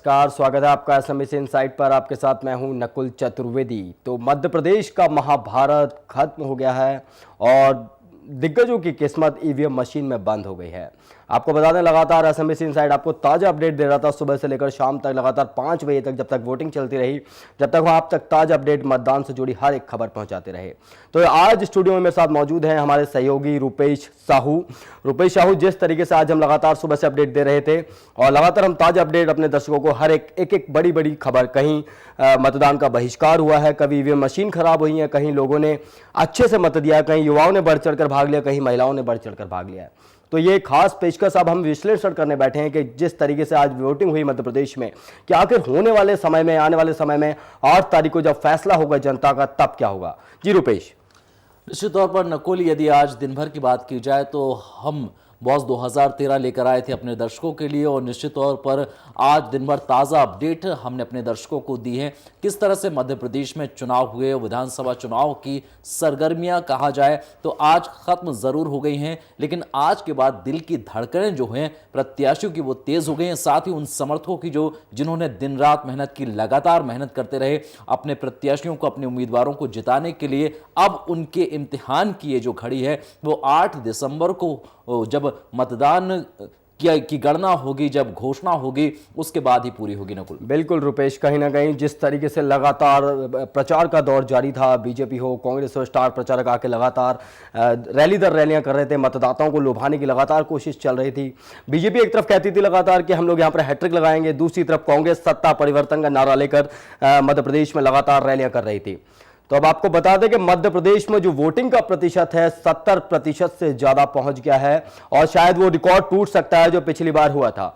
नमस्कार, स्वागत है आपका एसएमबीसी इनसाइट पर। आपके साथ मैं हूं नकुल चतुर्वेदी। तो मध्य प्रदेश का महाभारत खत्म हो गया है और दिग्गजों की किस्मत ईवीएम मशीन में बंद हो गई है। आपको बता दें, लगातार एसएमबीसी इनसाइट आपको ताज़ा अपडेट दे रहा था सुबह से लेकर शाम तक, लगातार 5 बजे तक, जब तक वोटिंग चलती रही, जब तक आप तक ताज़ा अपडेट मतदान से जुड़ी हर एक खबर पहुंचाते रहे। तो आज स्टूडियो में मेरे साथ मौजूद हैं हमारे सहयोगी रुपेश साहू। जिस तरीके से आज हम लगातार सुबह से अपडेट दे रहे थे और लगातार हम ताज़ा अपडेट अपने दर्शकों को हर एक बड़ी खबर, कहीं मतदान का बहिष्कार हुआ है, कभी ईवीएम मशीन खराब हुई है, कहीं लोगों ने अच्छे से मत दिया, कहीं युवाओं ने बढ़ चढ़कर भाग लिया, कहीं महिलाओं ने बढ़ चढ़कर भाग लिया है। तो ये खास पेशकश अब हम विश्लेषण करने बैठे हैं कि जिस तरीके से आज वोटिंग हुई मध्य प्रदेश में, कि आखिर होने वाले समय में, आने वाले समय में 8 तारीख को जब फैसला होगा जनता का, तब क्या होगा। जी रुपेश। निश्चित तौर पर नकुल, यदि आज दिन भर की बात की जाए तो हम बॉस 2013 लेकर आए थे अपने दर्शकों के लिए, और निश्चित तौर पर आज दिन भर ताज़ा अपडेट हमने अपने दर्शकों को दी है। किस तरह से मध्य प्रदेश में चुनाव हुए, विधानसभा चुनाव की सरगर्मियां कहा जाए तो आज खत्म जरूर हो गई हैं, लेकिन आज के बाद दिल की धड़कनें जो हैं प्रत्याशियों की वो तेज हो गई हैं। साथ ही उन समर्थकों की जिन्होंने दिन रात मेहनत की, लगातार मेहनत करते रहे अपने प्रत्याशियों को, अपने उम्मीदवारों को जिताने के लिए, अब उनके इम्तिहान की ये जो घड़ी है वो 8 दिसंबर को जब मतदान की गणना होगी, जब घोषणा होगी, उसके बाद ही पूरी होगी। नकुल बिल्कुल रुपेश, कहीं ना कहीं जिस तरीके से लगातार प्रचार का दौर जारी था, बीजेपी हो, कांग्रेस हो, स्टार प्रचारक आके लगातार रैली दर रैलियां कर रहे थे, मतदाताओं को लुभाने की लगातार कोशिश चल रही थी। बीजेपी एक तरफ कहती थी लगातार कि हम लोग यहाँ पर हैट्रिक लगाएंगे, दूसरी तरफ कांग्रेस सत्ता परिवर्तन का नारा लेकर मध्य प्रदेश में लगातार रैलियां कर रही थी। तो अब आपको बता दें कि मध्य प्रदेश में जो वोटिंग का प्रतिशत है 70% से ज्यादा पहुंच गया है और शायद वो रिकॉर्ड टूट सकता है जो पिछली बार हुआ था।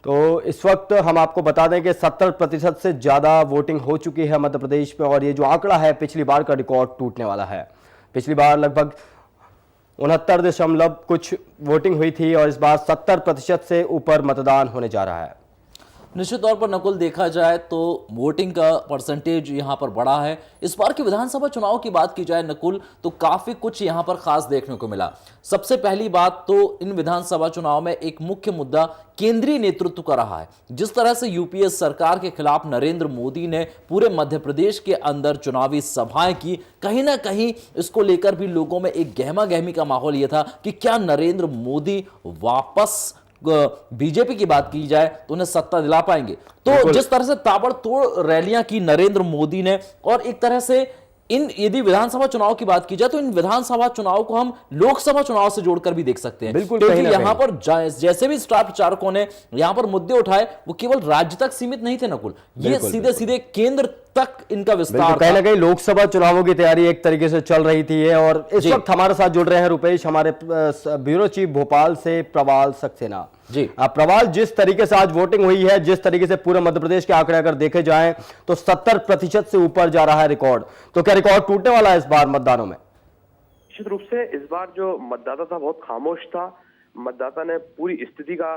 तो इस वक्त हम आपको बता दें कि 70% से ज्यादा वोटिंग हो चुकी है मध्य प्रदेश में, और ये जो आंकड़ा है पिछली बार का रिकॉर्ड टूटने वाला है। पिछली बार लगभग 69 दशमलव कुछ वोटिंग हुई थी और इस बार 70% से ऊपर मतदान होने जा रहा है। निश्चित तौर पर नकुल, देखा जाए तो वोटिंग का परसेंटेज यहां पर बढ़ा है। इस बार के विधानसभा चुनाव की बात की जाए नकुल, तो काफी कुछ यहां पर खास देखने को मिला। सबसे पहली बात तो इन विधानसभा चुनाव में एक मुख्य मुद्दा केंद्रीय नेतृत्व का रहा है। जिस तरह से यूपीए सरकार के खिलाफ नरेंद्र मोदी ने पूरे मध्य प्रदेश के अंदर चुनावी सभाएं की, कहीं ना कहीं इसको लेकर भी लोगों में एक गहमा गहमी का माहौल यह था कि क्या नरेंद्र मोदी वापस, बीजेपी की बात की जाए तो उन्हें सत्ता दिला पाएंगे। तो जिस तरह से ताबड़तोड़ रैलियां की नरेंद्र मोदी ने, और एक तरह से यदि विधानसभा चुनाव की बात की जाए तो इन विधानसभा चुनाव को हम लोकसभा चुनाव से जोड़कर भी देख सकते हैं। बिल्कुल, क्योंकि यहां पर जैसे भी स्टार प्रचारकों ने यहां पर मुद्दे उठाए वो केवल राज्य तक सीमित नहीं थे नकुल, ये सीधे सीधे केंद्र तक इनका विस्तार। कहीं ना कहीं लोकसभा चुनावों की तैयारी एक तरीके से चल रही थी। और इस वक्त हमारे साथ जुड़ रहे हैं रुपेश, हमारे ब्यूरो चीफ भोपाल से प्रवाल सक्सेना जी। प्रवाल, जिस तरीके से आज वोटिंग हुई है, जिस तरीके से पूरे मध्य प्रदेश के आंकड़े अगर देखे जाएं तो 70% से ऊपर जा रहा है रिकॉर्ड, तो क्या रिकॉर्ड टूटने वाला है इस बार मतदानों में? निश्चित रूप से इस बार जो मतदाता था बहुत खामोश था। मतदाता ने पूरी स्थिति का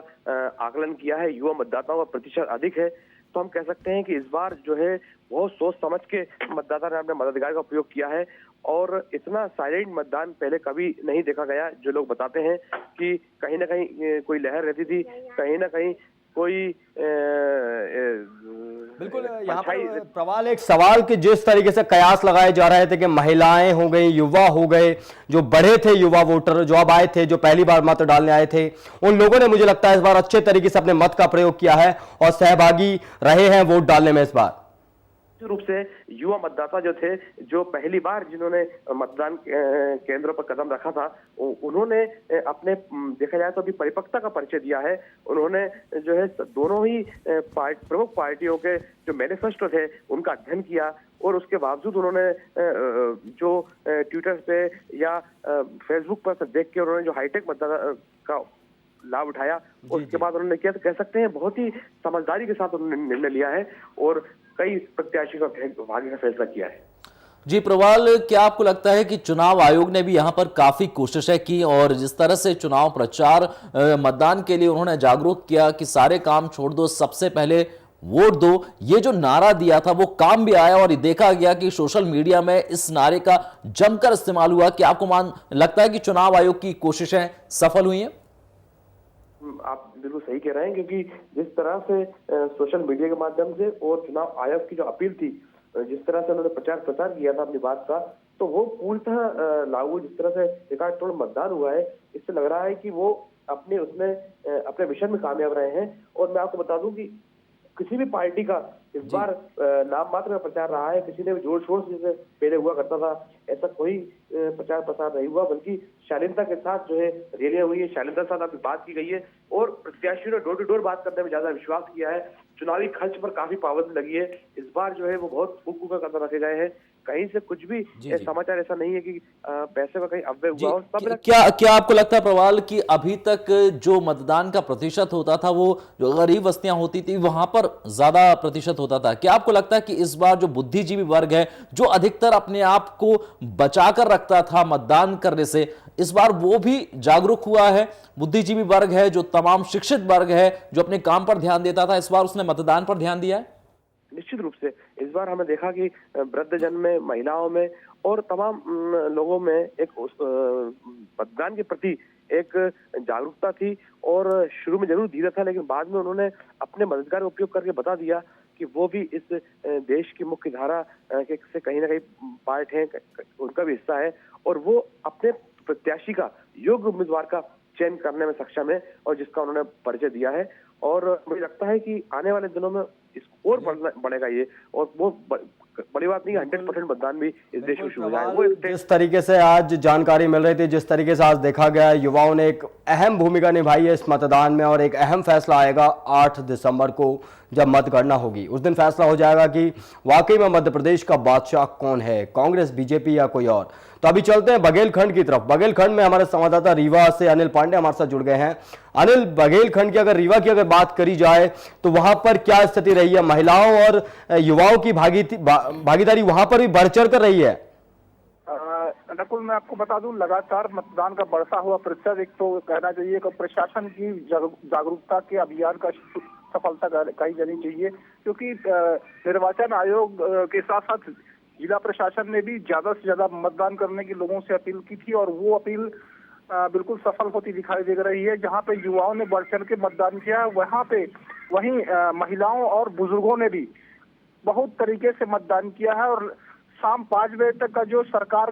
आकलन किया है। युवा मतदाताओं का प्रतिशत अधिक है, तो हम कह सकते हैं कि इस बार जो है बहुत सोच समझ के मतदाता ने अपने मताधिकार का उपयोग किया है। और इतना साइलेंट मतदान पहले कभी नहीं देखा गया। जो लोग बताते हैं कि कहीं ना कहीं कोई लहर रहती थी, कहीं ना कहीं कोई बिल्कुल। यहाँ पर प्रवाल, एक सवाल कि जिस तरीके से कयास लगाए जा रहे थे कि महिलाएं हो गई, युवा हो गए, जो बड़े थे युवा वोटर जो अब आए थे, जो पहली बार मत डालने आए थे, उन लोगों ने मुझे लगता है इस बार अच्छे तरीके से अपने मत का प्रयोग किया है और सहभागी रहे हैं वोट डालने में। इस बार रूप से युवा मतदाता जो थे, जो पहली बार जिन्होंने मतदान केंद्रों पर कदम रखा था, उन्होंने अपने, देखा जाए तो अभी परिपक्वता का परिचय दिया है। उन्होंने जो है दोनों ही प्रमुख पार्टियों के जो मैनिफेस्टो थे उनका अध्ययन किया, और उसके बावजूद उन्होंने जो ट्विटर पे या फेसबुक पर देख के उन्होंने जो हाईटेक मतदाता का लाभ उठाया, उसके बाद उन्होंने क्या कह सकते हैं बहुत ही समझदारी के साथ उन्होंने निर्णय लिया है और कई प्रत्याशियों का भाग्य का फैसला किया है। जी प्रवाल, क्या आपको लगता है कि चुनाव आयोग ने भी यहां पर काफी कोशिशें की, और जिस तरह से चुनाव प्रचार मतदान के लिए उन्होंने जागरूक किया कि सारे काम छोड़ दो, सबसे पहले वोट दो, ये जो नारा दिया था वो काम भी आया, और देखा गया कि सोशल मीडिया में इस नारे का जमकर इस्तेमाल हुआ। क्या आपको लगता है कि चुनाव आयोग की कोशिशें सफल हुई हैं? आप बिल्कुल सही कह रहे हैं, क्योंकि जिस तरह से सोशल मीडिया के माध्यम से और चुनाव आयोग की जो अपील थी, जिस तरह से उन्होंने प्रचार प्रसार किया था अपनी बात का, तो वो पूर्णतः लागू, जिस तरह से रिकॉर्ड तोड़ मतदान हुआ है, इससे लग रहा है कि वो अपने उसमें अपने मिशन में कामयाब रहे हैं। और मैं आपको बता दूं कि किसी भी पार्टी का इस बार नाम मात्र का प्रचार रहा है, किसी ने भी जोर शोर से जैसे पहले हुआ करता था ऐसा कोई प्रचार प्रसार नहीं हुआ, बल्कि शालीनता के साथ जो है रैलियां हुई है, शालीनता के साथ आपकी बात की गई है और प्रत्याशियों ने डोर टू डोर बात करने में ज्यादा विश्वास किया है। चुनावी खर्च पर काफी पाबंदी लगी है इस बार, जो है वो बहुत फूक फूक कदम रखे गए हैं। कहीं से कुछ भी समाचार ऐसा नहीं है कि पैसे का कहीं अव्यय हुआ हो। सब क्या आपको लगता है प्रवाल कि अभी तक जो मतदान का प्रतिशत होता था वो जो गरीब बस्तियां होती थी वहां पर ज्यादा प्रतिशत होता था, क्या आपको लगता है कि इस बार जो बुद्धिजीवी वर्ग है जो अधिकतर अपने आप को बचाकर रखता था मतदान करने से, इस बार वो भी जागरूक हुआ है? बुद्धिजीवी वर्ग है, जो तमाम शिक्षित वर्ग है, जो अपने काम पर ध्यान देता था, इस बार उसने मतदान पर ध्यान दिया है? निश्चित रूप से इस बार हमने देखा कि वृद्धजन में, महिलाओं में और तमाम लोगों में एक मतदान के प्रति एक जागरूकता थी। और शुरू में जरूर धीरे था, लेकिन बाद में उन्होंने अपने मददगार का उपयोग करके बता दिया कि वो भी इस देश की मुख्य धारा से कहीं ना कहीं पार्ट है, उनका भी हिस्सा है और वो अपने प्रत्याशी का योग्य उम्मीदवार का चयन करने में सक्षम है और जिसका उन्होंने परिचय दिया है। और मुझे लगता है कि आने वाले दिनों में इसको और बढ़ेगा ये, और वो बड़ी बात नहीं है, 100% मतदान भी इस देश में शुरू हो जाए। वो जिस तरीके से आज जानकारी मिल रही थी, जिस तरीके से आज देखा गया, युवाओं ने एक अहम भूमिका निभाई है इस मतदान में और एक अहम फैसला आएगा 8 दिसंबर को जब मतगणना होगी। उस दिन फैसला हो जाएगा कि वाकई में मध्य प्रदेश का बादशाह कौन है, कांग्रेस, बीजेपी या कोई और। तो अभी चलते हैं बघेलखंड की तरफ। बघेलखंड में हमारे संवाददाता रीवा से अनिल पांडे हमारे साथ जुड़ गए हैं। अनिल, बघेलखंड की अगर रीवा की अगर बात करी जाए तो वहां पर क्या स्थिति रही है? महिलाओं और युवाओं की भागीदारी वहां पर भी बढ़ चढ़ कर रही है? नकुल, मैं आपको बता दूं, लगातार मतदान का बढ़ता हुआ प्रतिशत, एक तो कहना चाहिए कि प्रशासन की जागरूकता के अभियान का सफलता कही जानी चाहिए, क्योंकि निर्वाचन आयोग के साथ साथ जिला प्रशासन ने भी ज्यादा से ज्यादा मतदान करने की लोगों से अपील की थी और वो अपील बिल्कुल सफल होती दिखाई दे रही है। जहां पे युवाओं ने बढ़ चढ़ के मतदान किया, वहां पे वहीं महिलाओं और बुजुर्गों ने भी बहुत तरीके से मतदान किया है। और शाम 5 बजे तक का जो सरकार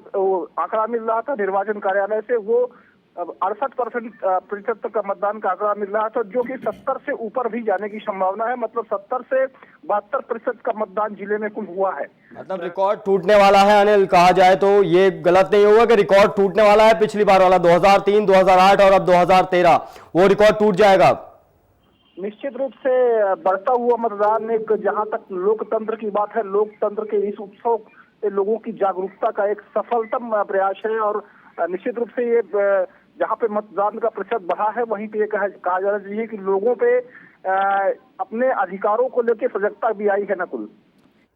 आंकड़ा मिल रहा था निर्वाचन कार्यालय से, वो 68% तक का मतदान का आंकड़ा मिल रहा था, जो कि 70 से ऊपर भी जाने की संभावना है। मतलब 70 से 72% का मतदान जिले में कुल हुआ है। मतलब रिकॉर्ड टूटने वाला है अनिल, कहा जाए तो ये गलत नहीं होगा कि रिकॉर्ड टूटने वाला है? पिछली बार वाला 2003, 2008 और अब 2013 वो रिकॉर्ड टूट जाएगा? निश्चित रूप से बढ़ता हुआ मतदान, एक जहां तक लोकतंत्र की बात है, लोकतंत्र के इस उत्सव लोगों की जागरूकता का एक सफलतम प्रयास है। और निश्चित रूप से ये जहाँ पे मतदान का प्रतिशत बढ़ा है, वहीं पे कहा जाना चाहिए कि लोगों पे अपने अधिकारों को लेकर सजगता भी आई है। नकुल,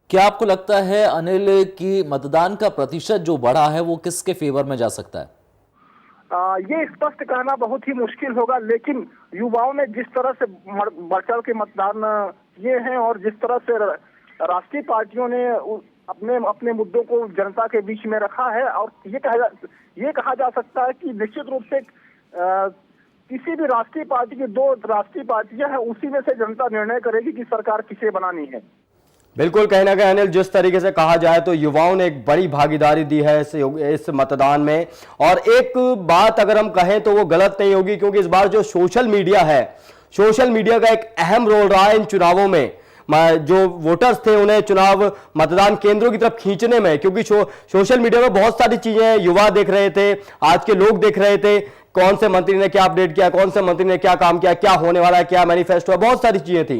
क्या आपको लगता है अनिल कि मतदान का प्रतिशत जो बढ़ा है वो किसके फेवर में जा सकता है? ये स्पष्ट कहना बहुत ही मुश्किल होगा, लेकिन युवाओं ने जिस तरह से बढ़ चढ़ के मतदान किए हैं और जिस तरह से राष्ट्रीय पार्टियों ने अपने मुद्दों को जनता के बीच में रखा है, और ये कहा जा सकता है कि निश्चित रूप से किसी भी राष्ट्रीय पार्टी की 2 राष्ट्रीय पार्टियां हैं, उसी में से जनता निर्णय करेगी कि सरकार किसे बनानी है। बिल्कुल, कहीं ना कहीं अनिल, जिस तरीके से कहा जाए तो युवाओं ने एक बड़ी भागीदारी दी है इस मतदान में। और एक बात अगर हम कहें तो वो गलत नहीं होगी, क्योंकि इस बार जो सोशल मीडिया है, सोशल मीडिया का एक अहम रोल रहा है इन चुनावों में। जो वोटर्स थे उन्हें चुनाव मतदान केंद्रों की तरफ खींचने में, क्योंकि सोशल मीडिया में बहुत सारी चीजें युवा देख रहे थे, आज के लोग देख रहे थे, कौन से मंत्री ने क्या अपडेट किया, कौन से मंत्री ने क्या काम किया, क्या होने वाला है, क्या मैनिफेस्टो है, बहुत सारी चीजें थी।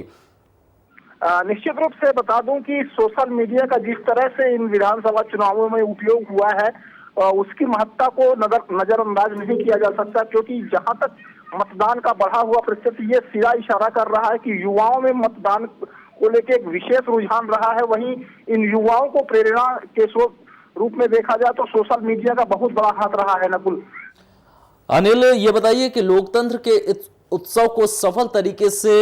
निश्चित रूप से बता दूं कि सोशल मीडिया का जिस तरह से इन विधानसभा चुनावों में उपयोग हुआ है, उसकी महत्ता को नजरअंदाज नहीं किया जा सकता, क्योंकि जहां तक मतदान का बढ़ा हुआ प्रतिशत ये सीधा इशारा कर रहा है कि युवाओं में मतदान को लेकर एक विशेष रुझान रहा है। वहीं इन युवाओं को प्रेरणा के रूप में देखा जाए तो सोशल मीडिया का बहुत बड़ा हाथ रहा है। नकुल, अनिल, ये बताइए कि लोकतंत्र के इस उत्सव को सफल तरीके से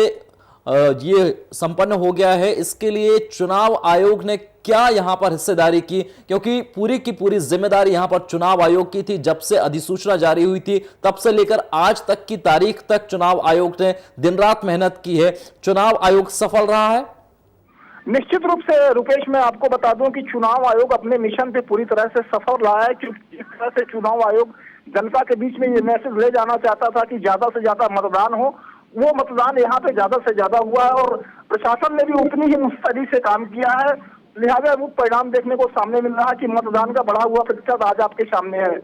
ये संपन्न हो गया है, इसके लिए चुनाव आयोग ने क्या यहां पर हिस्सेदारी की? क्योंकि पूरी की पूरी जिम्मेदारी यहां पर चुनाव आयोग की थी। जब से अधिसूचना जारी हुई थी तब से लेकर आज तक की तारीख तक चुनाव आयोग ने दिन रात मेहनत की है। चुनाव आयोग सफल रहा है? निश्चित रूप से रुपेश, मैं आपको बता दूं कि चुनाव आयोग अपने मिशन पे पूरी तरह से सफल रहा है। क्योंकि जिस तरह से चुनाव आयोग जनता के बीच में ये मैसेज ले जाना चाहता था कि ज्यादा से ज्यादा मतदान हो, वो मतदान यहाँ पे ज्यादा से ज्यादा हुआ है और प्रशासन ने भी उतनी ही मुस्तैदी से काम किया है। लिहाजा वो परिणाम देखने को सामने मिल रहा है कि मतदान का बढ़ा हुआ प्रतिशत आज आपके सामने है।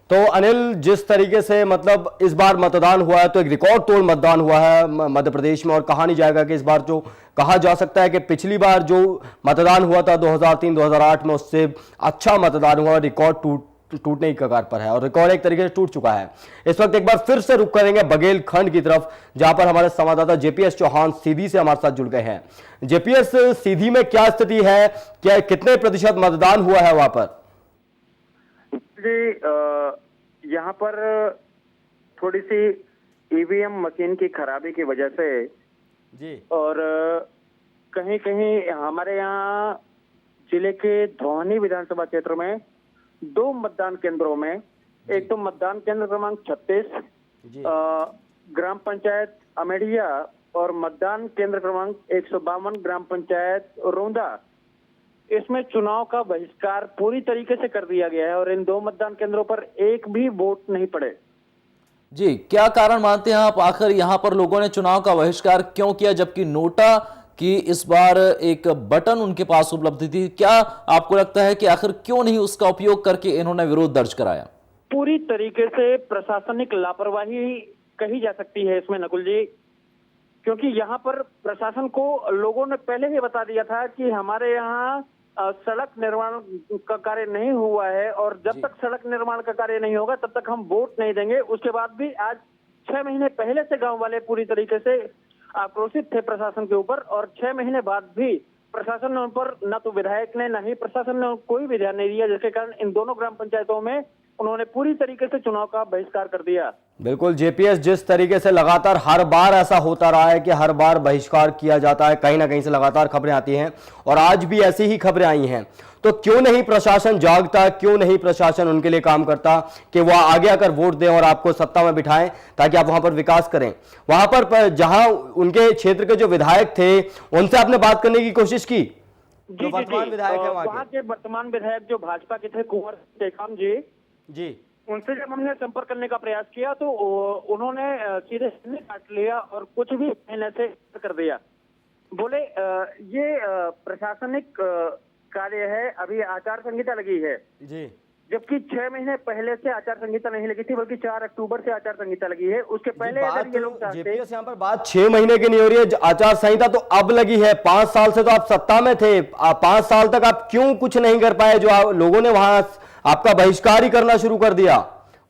तो अनिल, जिस तरीके से मतलब इस बार मतदान हुआ है तो एक रिकॉर्ड तोड़ मतदान हुआ है मध्य प्रदेश में, और कहा नहीं जाएगा कि इस बार जो कहा जा सकता है कि पिछली बार जो मतदान हुआ था 2003-2008 में उससे अच्छा मतदान हुआ, रिकॉर्ड टूटने की कगार पर है और रिकॉर्ड एक तरीके से टूट चुका है। इस वक्त एक बार फिर से रुख करेंगे बघेलखंड की तरफ, जहां पर हमारे संवाददाता जेपीएस चौहान सीधी से हमारे साथ जुड़ गए हैं। जेपीएस, सीधी में क्या स्थिति है, क्या कितने प्रतिशत मतदान हुआ है वहां पर? जी, यहाँ पर थोड़ी सी ईवीएम मशीन की खराबी की वजह से जी, और कहीं कहीं हमारे यहाँ जिले के धौनी विधानसभा क्षेत्र में 2 मतदान केंद्रों में, एक तो मतदान केंद्र क्रमांक 36 जी, ग्राम पंचायत अमेढ़िया और मतदान केंद्र क्रमांक 152 ग्राम पंचायत रोंदा, इसमें चुनाव का बहिष्कार पूरी तरीके से कर दिया गया है और इन 2 मतदान केंद्रों पर एक भी वोट नहीं पड़े। जी, क्या कारण मानते हैं आप, आखिर यहां पर लोगों ने चुनाव का बहिष्कार क्यों किया, जबकि नोटा की इस बार एक बटन उनके पास उपलब्ध थी? क्या आपको लगता है कि आखिर क्यों नहीं उसका उपयोग करके इन्होंने विरोध दर्ज कराया? पूरी तरीके से प्रशासनिक लापरवाही कही जा सकती है इसमें नकुल जी, क्योंकि यहाँ पर प्रशासन को लोगों ने पहले ही बता दिया था कि हमारे यहाँ सड़क निर्माण का कार्य नहीं हुआ है और जब तक सड़क निर्माण का कार्य नहीं होगा तब तक हम वोट नहीं देंगे। उसके बाद भी आज 6 महीने पहले से गांव वाले पूरी तरीके से आक्रोशित थे प्रशासन के ऊपर और 6 महीने बाद भी प्रशासन ने उन पर न तो विधायक ने न ही प्रशासन ने कोई भी ध्यान नहीं दिया, जिसके कारण इन दोनों ग्राम पंचायतों में उन्होंने पूरी तरीके से चुनाव का बहिष्कार कर दिया। बिल्कुल जेपीएस, जिस तरीके से लगातार हर बार ऐसा होता रहा है कि हर बार बहिष्कार किया जाता है, कहीं ना कहीं से लगातार खबरें आती हैं और आज भी ऐसी ही खबरें आई हैं, तो क्यों नहीं प्रशासन जागता, क्यों नहीं प्रशासन उनके लिए काम करता कि वह आगे आकर वोट दें और आपको सत्ता में बिठाएं ताकि आप वहां पर विकास करें? वहां पर जहां उनके क्षेत्र के जो विधायक थे उनसे आपने बात करने की कोशिश की? जी, वर्तमान विधायक है वहाँ के वर्तमान विधायक जो भाजपा के थे कुंवर टेकाम जी, उनसे जब हमने संपर्क करने का प्रयास किया तो उन्होंने सीधे काट लिया और कुछ भी कहने से कर दिया। बोले ये प्रशासनिक कार्य है, अभी आचार संहिता लगी है जी, जबकि 6 महीने पहले से आचार संहिता नहीं लगी थी, बल्कि 4 अक्टूबर से आचार संहिता लगी है। उसके पहले अगर ये लोग चाहते, जेपीएस यहाँ पर बात 6 महीने की नहीं हो रही है, आचार संहिता तो अब लगी है। 5 साल से तो आप सत्ता में थे, 5 साल तक आप क्यों कुछ नहीं कर पाए जो लोगों ने वहां आपका बहिष्कार ही करना शुरू कर दिया?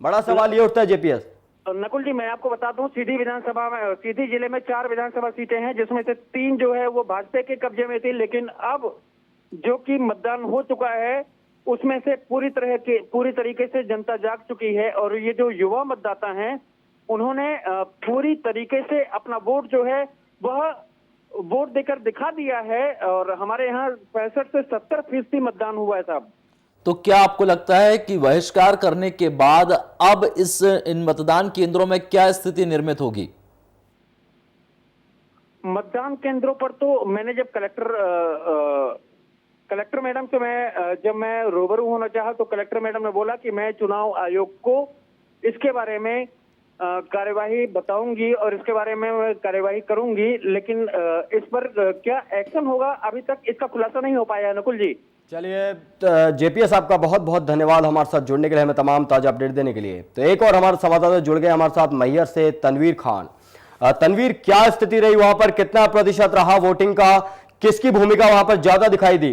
बड़ा सवाल ये उठता है जेपीएस। नकुल जी, मैं आपको बता दूं, सीधी विधानसभा में, सीधी जिले में 4 विधानसभा सीटें हैं, जिसमें से 3 जो है वो भाजपा के कब्जे में थी, लेकिन अब जो कि मतदान हो चुका है उसमें से पूरी तरीके से जनता जाग चुकी है और ये जो युवा मतदाता हैं उन्होंने पूरी तरीके से अपना वोट जो है वह वोट देकर दिखा दिया है और हमारे यहाँ 65 से 70% मतदान हुआ है साहब। तो क्या आपको लगता है कि बहिष्कार करने के बाद अब इन मतदान केंद्रों में क्या स्थिति निर्मित होगी? मतदान केंद्रों पर तो मैंने जब कलेक्टर मैडम से जब मैं रूबरू होना चाहा तो कलेक्टर मैडम ने बोला कि मैं चुनाव आयोग को इसके बारे में कार्यवाही बताऊंगी और इसके बारे में मैं कार्यवाही करूंगी, लेकिन इस पर क्या एक्शन होगा अभी तक इसका खुलासा नहीं हो पाया है नकुल जी। चलिए जेपीएस, आपका बहुत बहुत धन्यवाद हमारे साथ जुड़ने के लिए, हमें तमाम ताजा अपडेट देने के लिए। तो एक और हमारे संवाददाता जुड़ गए हमारे साथ मैहर से, तनवीर खान। तनवीर, क्या स्थिति रही वहां पर, कितना प्रतिशत रहा वोटिंग का, किसकी भूमिका वहां पर ज्यादा दिखाई दी?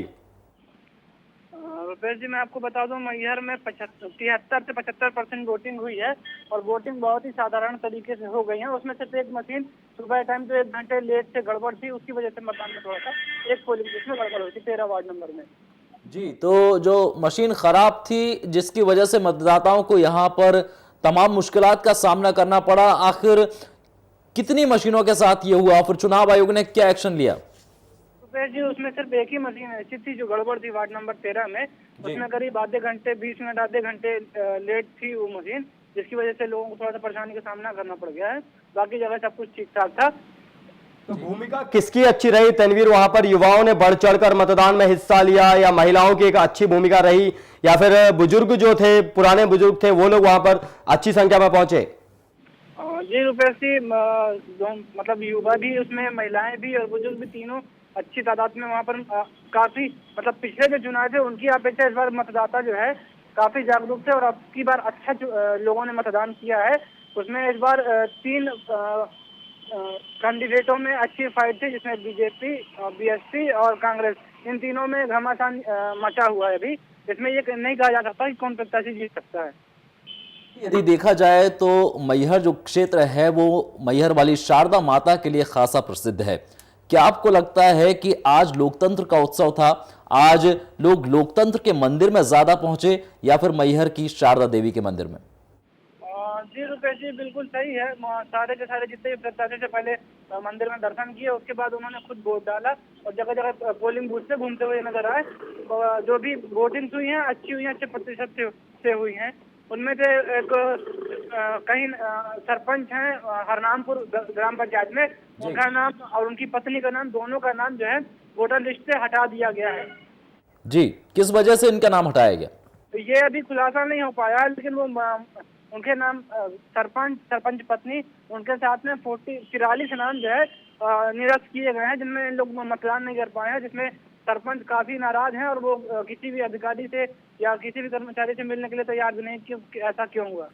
रुपेश जी, मैं आपको बता दूं, मैहर में 73 से 75% वोटिंग हुई है और वोटिंग बहुत ही साधारण तरीके से हो गई है। उसमें सिर्फ एक मशीन सुबह टाइम तो 1 घंटे लेट से गड़बड़ थी, उसकी वजह से मतदान में थोड़ा सा एक पोलिंग बूथ में गड़बड़ हुई थी 13 वार्ड नंबर में। जी, तो जो मशीन खराब थी जिसकी वजह से मतदाताओं को यहाँ पर तमाम मुश्किलात का सामना करना पड़ा, आखिर कितनी मशीनों के साथ ये हुआ, फिर चुनाव आयोग ने क्या एक्शन लिया? सुपेश जी, उसमें सिर्फ एक ही मशीन ऐसी थी जो गड़बड़ थी वार्ड नंबर 13 में। उसमें करीब आधे घंटे 20 मिनट आधे घंटे लेट थी वो मशीन, जिसकी वजह से लोगों को थोड़ा सा परेशानी का सामना करना पड़ गया है। बाकी जगह सब कुछ ठीक ठाक था। तो भूमिका किसकी अच्छी रही तनवीर? वहां पर युवाओं ने बढ़ चढ़कर मतदान में हिस्सा लिया, या महिलाओं की एक अच्छी भूमिका रही, या फिर बुजुर्ग जो थे, पुराने बुजुर्ग थे, वो लोग वहां पर अच्छी संख्या में पहुंचे? जी रुपेश जी, मतलब युवा भी उसमें, महिलाएं भी और बुजुर्ग भी, तीनों अच्छी तादाद में वहाँ पर काफी, मतलब पिछले जो चुनाव थे उनकी अपेक्षा इस बार मतदाता जो है काफी जागरूक थे और अब की बार अच्छा लोगों ने मतदान किया है। उसमें इस बार 3 कैंडिडेटों में अच्छी फाइट थी, जिसमें बीजेपी, बीएसपी और कांग्रेस, इन तीनों में घमासान मचा हुआ है। अभी इसमें ये नहीं कहा जा सकता कि कौन प्रत्याशी जीत सकता है। यदि देखा जाए तो मैहर जो क्षेत्र है वो मैहर वाली शारदा माता के लिए खासा प्रसिद्ध है। क्या आपको लगता है कि आज लोकतंत्र का उत्सव था, आज लोग लोकतंत्र के मंदिर में ज्यादा पहुंचे या फिर मैहर की शारदा देवी के मंदिर में? जी रुपेश जी, बिल्कुल सही है। सारे के सारे जितने भी प्रत्याशी से पहले मंदिर में दर्शन किए, उसके बाद उन्होंने खुद वोट डाला और जगह जगह पोलिंग बूथ से घूमते हुए नजर आए। जो भी वोटिंग हुई है अच्छी हुई है, अच्छे प्रतिशत से हुई हैं। उनमें से एक कहीं सरपंच हैं हरनामपुर ग्राम पंचायत में, उनका नाम और उनकी पत्नी का नाम, दोनों का नाम जो है वोटर लिस्ट से हटा दिया गया है। जी, किस वजह से इनका नाम हटाया गया? ये अभी खुलासा नहीं हो पाया, लेकिन वो उनके नाम सरपंच पत्नी, उनके साथ में 44 नाम जो है निरस्त किए गए हैं, जिनमें इन लोग मतदान नहीं कर पाए हैं, जिसमें सरपंच काफी नाराज हैं और वो किसी भी अधिकारी से या किसी भी कर्मचारी से मिलने के लिए तैयार भी नहीं कि ऐसा क्यों हुआ।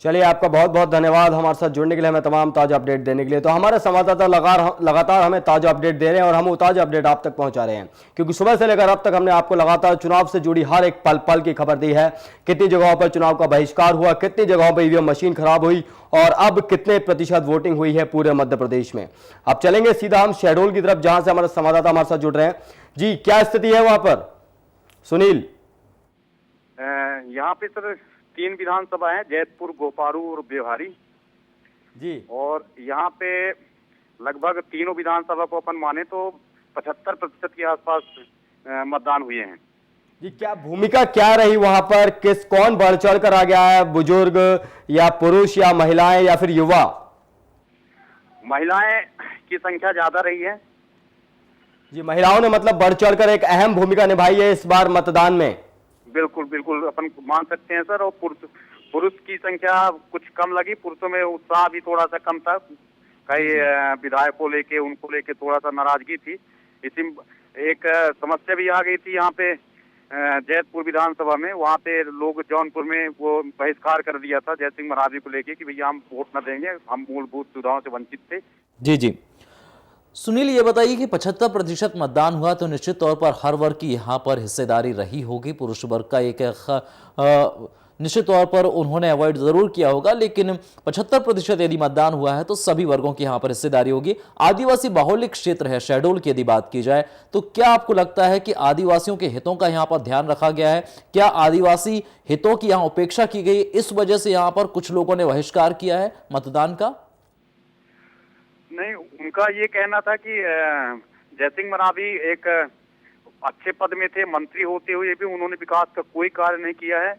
चलिए, आपका बहुत बहुत धन्यवाद हमारे साथ जुड़ने के लिए, हमें तमाम ताज़ा अपडेट देने के लिए। तो हमारे संवाददाता लगातार हमें ताज़ा अपडेट दे रहे हैं और हम वो ताज़ा अपडेट आप तक पहुंचा रहे हैं, क्योंकि सुबह से लेकर अब तक हमने आपको लगातार चुनाव से जुड़ी हर एक पल पल की खबर दी है। कितनी जगहों पर चुनाव का बहिष्कार हुआ, कितनी जगहों पर ईवीएम मशीन खराब हुई और अब कितने प्रतिशत वोटिंग हुई है पूरे मध्य प्रदेश में। अब चलेंगे सीधा हम शहडोल की तरफ, जहां से हमारे संवाददाता हमारे साथ जुड़ रहे हैं। जी, क्या स्थिति है वहां पर, सुनील? यहाँ पे सर 3 विधानसभा है, जैतपुर, गोपारू और व्यवहारी जी। और यहाँ पे लगभग तीनों विधानसभा को अपन माने तो 75% के आसपास मतदान हुए हैं। जी, क्या भूमिका क्या रही वहां पर? कौन बढ़ चढ़ कर आ गया है, बुजुर्ग या पुरुष या महिलाएं या फिर युवा? महिलाएं की संख्या ज्यादा रही है। जी, महिलाओं ने मतलब बढ़ चढ़कर एक अहम भूमिका निभाई है इस बार मतदान में। बिल्कुल बिल्कुल अपन मान सकते हैं सर। और पुरुष की संख्या कुछ कम लगी, पुरुषों में उत्साह भी थोड़ा सा कम था। कई विधायक को लेके, उनको लेके थोड़ा सा नाराजगी थी। इसी एक समस्या भी आ गई थी यहाँ पे जैतपुर विधानसभा में। वहाँ पे लोग जौनपुर में वो बहिष्कार कर दिया था जयसिंह महाराज को लेके कि भैया हम वोट न देंगे, हम मूलभूत सुविधाओं से वंचित थे। जी जी, सुनील, ये बताइए कि 75% मतदान हुआ तो निश्चित तौर पर हर वर्ग की यहाँ पर हिस्सेदारी रही होगी। पुरुष वर्ग का एक निश्चित तौर पर उन्होंने अवॉइड जरूर किया होगा, लेकिन 75% यदि मतदान हुआ है तो सभी वर्गों की यहाँ पर हिस्सेदारी होगी। आदिवासी बाहुल्य क्षेत्र है शहडोल की, यदि बात की जाए तो क्या आपको लगता है कि आदिवासियों के हितों का यहाँ पर ध्यान रखा गया है? क्या आदिवासी हितों की यहाँ उपेक्षा की गई, इस वजह से यहाँ पर कुछ लोगों ने बहिष्कार किया है मतदान का? नहीं, उनका ये कहना था कि जयसिंह मरावी एक अच्छे पद में थे, मंत्री होते हुए भी उन्होंने विकास का कोई कार्य नहीं किया है।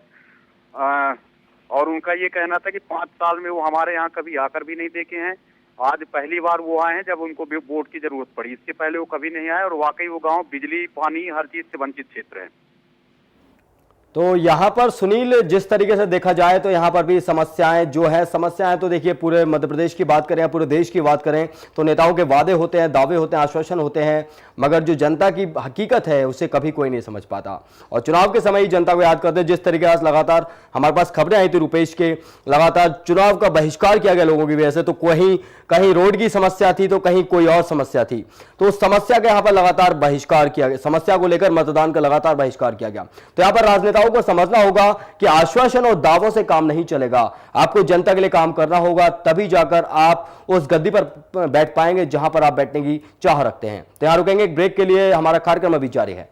और उनका ये कहना था कि 5 साल में वो हमारे यहाँ कभी आकर भी नहीं देखे हैं। आज पहली बार वो आए हैं जब उनको भी वोट की जरूरत पड़ी। इसके पहले वो कभी नहीं आए और वाकई वो गांव बिजली, पानी, हर चीज से वंचित क्षेत्र है। तो यहाँ पर सुनील, जिस तरीके से देखा जाए तो यहाँ पर भी समस्याएं जो है, समस्याएं तो देखिए पूरे मध्य प्रदेश की बात करें या पूरे देश की बात करें तो नेताओं के वादे होते हैं, दावे होते हैं, आश्वासन होते हैं, मगर जो जनता की हकीकत है उसे कभी कोई नहीं समझ पाता। और चुनाव के समय ही जनता को याद करते हैं। जिस तरीके से लगातार हमारे पास खबरें आई थी रुपेश के, लगातार चुनाव का बहिष्कार किया गया लोगों की वजह से, तो कहीं रोड की समस्या थी तो कहीं कोई और समस्या थी, तो उस समस्या का यहाँ पर लगातार बहिष्कार किया गया, समस्या को लेकर मतदान का लगातार बहिष्कार किया गया। तो यहाँ पर राजनेताओं को समझना होगा कि आश्वासन और दावों से काम नहीं चलेगा। आपको जनता के लिए काम करना होगा, तभी जाकर आप उस गद्दी पर बैठ पाएंगे जहां पर आप बैठने की चाह रखते हैं। तो यहां रुकेंगे एक ब्रेक के लिए, हमारा कार्यक्रम अभी जारी है।